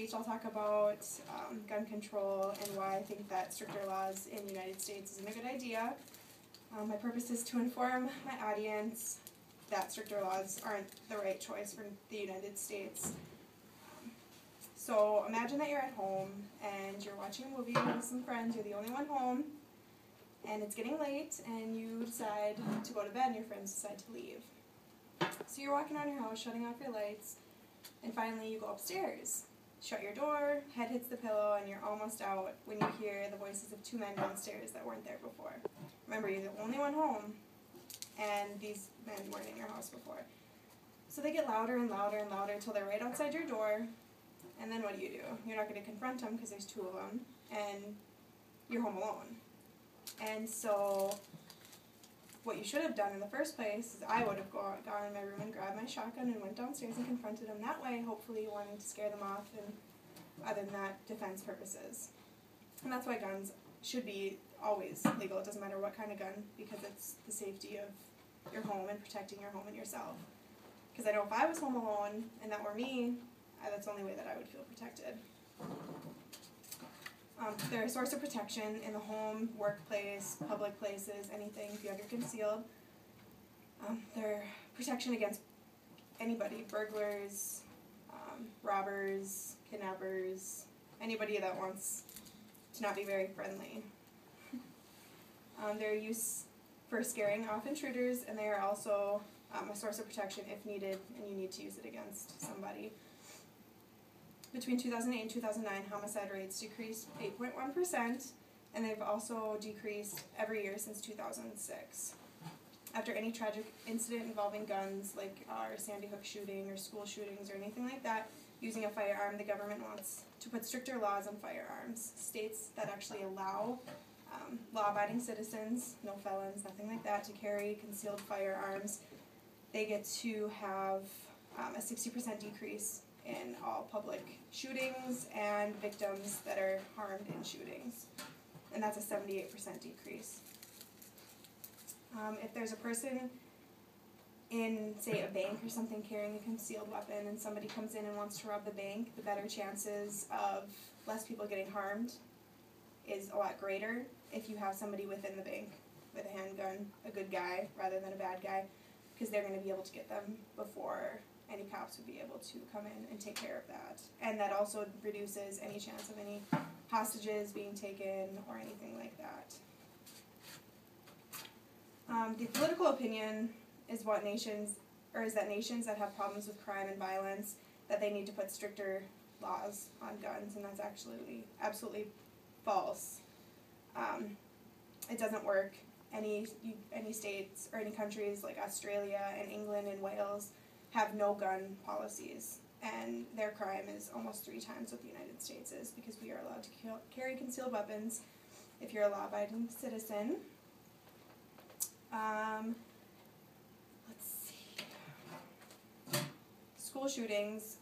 speech, I'll talk about gun control and why I think that stricter laws in the United States isn't a good idea. My purpose is to inform my audience that stricter laws aren't the right choice for the United States. So imagine that you're at home and you're watching a movie with some friends, you're the only one home, and it's getting late and you decide to go to bed and your friends decide to leave. So you're walking around your house, shutting off your lights, and finally you go upstairs. Shut your door, head hits the pillow, and you're almost out when you hear the voices of two men downstairs that weren't there before. Remember, you're the only one home, and these men weren't in your house before. So they get louder and louder and louder until they're right outside your door, and then what do? You're not going to confront them because there's two of them, and you're home alone. And so what you should have done in the first place is I would have gone in my room and grabbed my shotgun and went downstairs and confronted them that way, hopefully wanting to scare them off, and other than that, defense purposes. And that's why guns should be always legal. It doesn't matter what kind of gun, because it's the safety of your home and protecting your home and yourself. Because I know if I was home alone and that were me, that's the only way that I would feel protected. They're a source of protection in the home, workplace, public places, anything, if you have your concealed. They're protection against anybody, burglars, robbers, kidnappers, anybody that wants to not be very friendly. They're used for scaring off intruders, and they are also a source of protection if needed and you need to use it against somebody. Between 2008 and 2009, homicide rates decreased 8.1%, and they've also decreased every year since 2006. After any tragic incident involving guns, like our Sandy Hook shooting or school shootings or anything like that, using a firearm, the government wants to put stricter laws on firearms. States that actually allow law-abiding citizens, no felons, nothing like that, to carry concealed firearms, they get to have a 60% decrease in all public shootings and victims that are harmed in shootings. And that's a 78% decrease. If there's a person in, say, a bank or something carrying a concealed weapon and somebody comes in and wants to rob the bank, the better chances of less people getting harmed is a lot greater if you have somebody within the bank with a handgun, a good guy rather than a bad guy, because they're going to be able to get them before any cops would be able to come in and take care of that. And that also reduces any chance of any hostages being taken or anything like that. The political opinion is that nations that have problems with crime and violence, that they need to put stricter laws on guns, and that's absolutely false. It doesn't work. Any states or any countries like Australia and England and Wales have no gun policies, and their crime is almost 3 times what the United States is, because we are allowed to carry concealed weapons if you're a law-abiding citizen. Let's see. School shootings,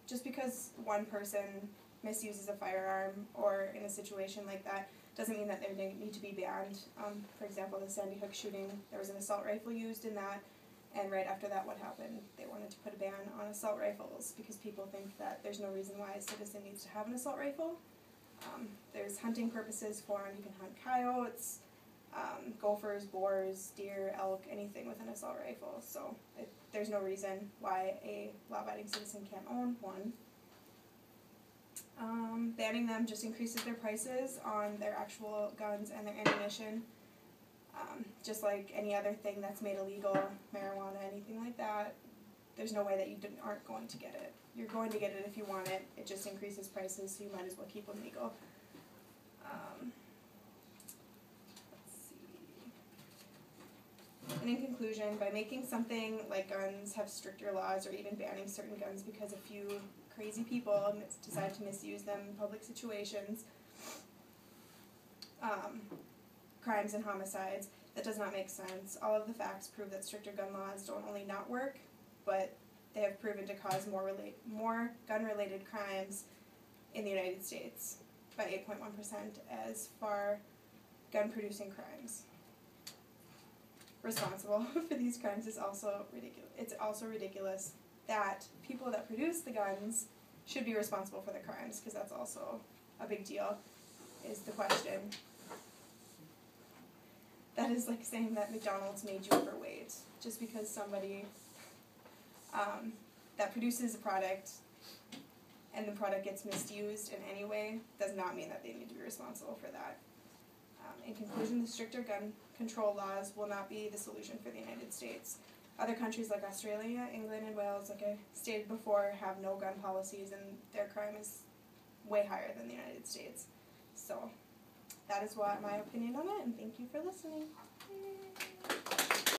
just because one person misuses a firearm or in a situation like that doesn't mean that they need to be banned. For example, the Sandy Hook shooting, there was an assault rifle used in that, and right after that, what happened? They wanted to put a ban on assault rifles because people think that there's no reason why a citizen needs to have an assault rifle. There's hunting purposes for them. You can hunt coyotes, gophers, boars, deer, elk, anything with an assault rifle. So there's no reason why a law-abiding citizen can't own one. Banning them just increases their prices on their actual guns and their ammunition. Just like any other thing that's made illegal, marijuana, anything like that, there's no way that you aren't going to get it. You're going to get it if you want it. It just increases prices, so you might as well keep them legal. Let's see. And in conclusion, by making something like guns have stricter laws, or even banning certain guns because a few crazy people decide to misuse them in public situations, crimes and homicides, that does not make sense. All of the facts prove that stricter gun laws don't only not work, but they have proven to cause more gun-related crimes in the United States by 8.1% as far gun-producing crimes. Responsible for these crimes is also ridiculous. It's also ridiculous that people that produce the guns should be responsible for the crimes, because that's also a big deal, is the question. That is like saying that McDonald's made you overweight. Just because somebody that produces a product and the product gets misused in any way does not mean that they need to be responsible for that. In conclusion, the stricter gun control laws will not be the solution for the United States. Other countries like Australia, England, and Wales, like I stated before, have no gun policies, and their crime is way higher than the United States. So that is my opinion on it, and thank you for listening. Yay.